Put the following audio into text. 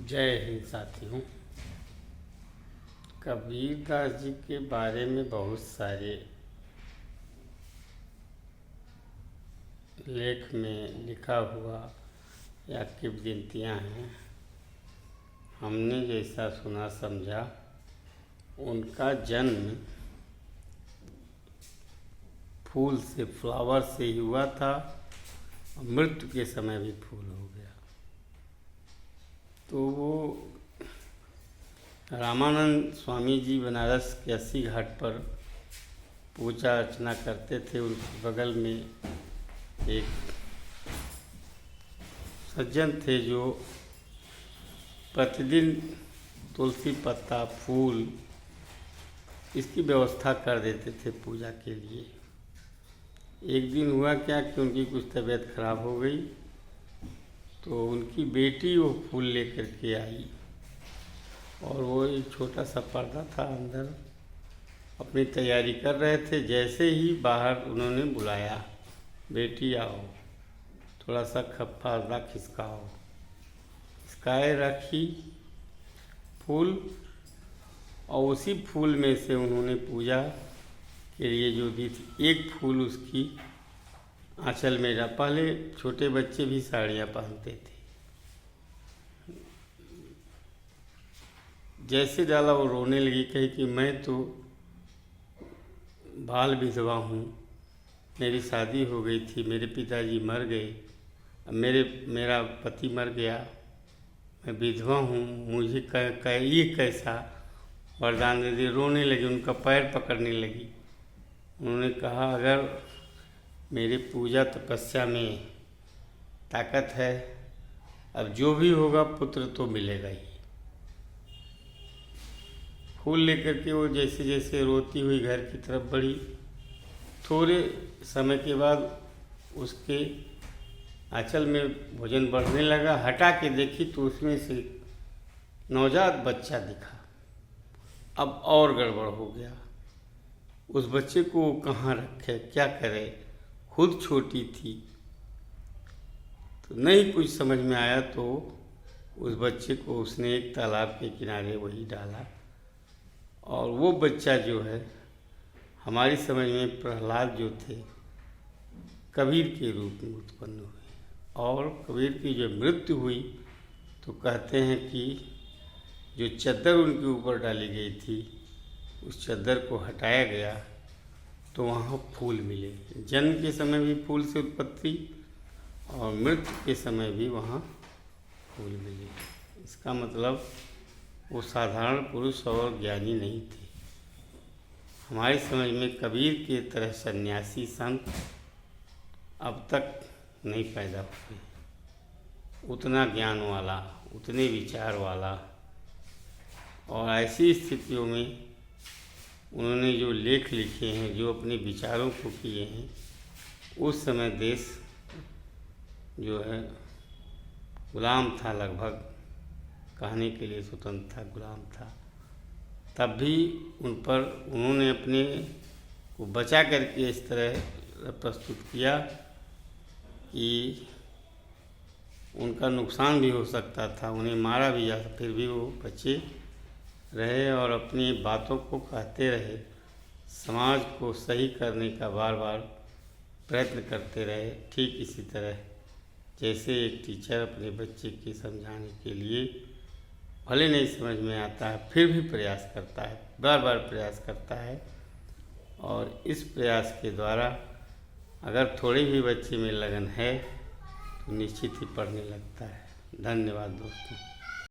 जय हिंद साथियों। कबीरदास जी के बारे में बहुत सारे लेख में लिखा हुआ या किंवदंतियाँ हैं। हमने जैसा सुना समझा, उनका जन्म फूल से फ्लावर से ही हुआ था और मृत्यु के समय भी फूल हो गया। तो वो रामानंद स्वामी जी बनारस के 80 घाट पर पूजा अर्चना करते थे। उनके बगल में एक सज्जन थे जो प्रतिदिन तुलसी पत्ता फूल इसकी व्यवस्था कर देते थे पूजा के लिए। एक दिन हुआ क्या कि उनकी कुछ तबीयत खराब हो गई, तो उनकी बेटी वो फूल लेकर के आई और वो एक छोटा सा पर्दा था, अंदर अपनी तैयारी कर रहे थे। जैसे ही बाहर उन्होंने बुलाया, बेटी आओ, थोड़ा सा पर्दा खिसकाओ। खिसकाए रखी फूल और उसी फूल में से उन्होंने पूजा के लिए जो दी थी, एक फूल उसकी आंचल में डाला। पहले छोटे बच्चे भी साड़ियाँ पहनते थे। जैसे डाला वो रोने लगी, कही कि मैं तो बाल विधवा हूँ, मेरी शादी हो गई थी, मेरे पिताजी मर गए, अब मेरा पति मर गया, मैं विधवा हूँ, मुझे ये कैसा वरदान दे दिए। रोने लगी, उनका पैर पकड़ने लगी। उन्होंने कहा, अगर मेरी पूजा तपस्या में ताकत है, अब जो भी होगा पुत्र तो मिलेगा ही। फूल लेकर के वो जैसे जैसे रोती हुई घर की तरफ बढ़ी। थोड़े समय के बाद उसके आंचल में भोजन बढ़ने लगा। हटा के देखी तो उसमें से नवजात बच्चा दिखा। अब और गड़बड़ हो गया। उस बच्चे को वो कहाँ रखे, क्या करे, खुद छोटी थी, तो नहीं कुछ समझ में आया। तो उस बच्चे को उसने एक तालाब के किनारे वही डाला और वो बच्चा जो है, हमारी समझ में प्रहलाद जो थे, कबीर के रूप में उत्पन्न हुए। और कबीर की जो मृत्यु हुई, तो कहते हैं कि जो चद्दर उनके ऊपर डाली गई थी, उस चद्दर को हटाया गया तो वहाँ फूल मिले। जन्म के समय भी फूल से उत्पत्ति और मृत्यु के समय भी वहाँ फूल मिले। इसका मतलब वो साधारण पुरुष और ज्ञानी नहीं थे। हमारी समझ में कबीर के तरह सन्यासी संत अब तक नहीं पैदा हुए। उतना ज्ञान वाला, उतने विचार वाला, और ऐसी स्थितियों में उन्होंने जो लेख लिखे हैं, जो अपने विचारों को किए हैं, उस समय देश जो है गुलाम था, लगभग कहने के लिए स्वतंत्र था, गुलाम था। तब भी उन पर उन्होंने अपने को बचा करके इस तरह प्रस्तुत किया कि उनका नुकसान भी हो सकता था, उन्हें मारा भी जा सकता, फिर भी वो बचे रहे और अपनी बातों को कहते रहे, समाज को सही करने का बार बार प्रयत्न करते रहे। ठीक इसी तरह जैसे एक टीचर अपने बच्चे के समझाने के लिए, भले नहीं समझ में आता है, फिर भी प्रयास करता है, बार बार प्रयास करता है, और इस प्रयास के द्वारा अगर थोड़ी भी बच्चे में लगन है तो निश्चित ही पढ़ने लगता है। धन्यवाद दोस्तों।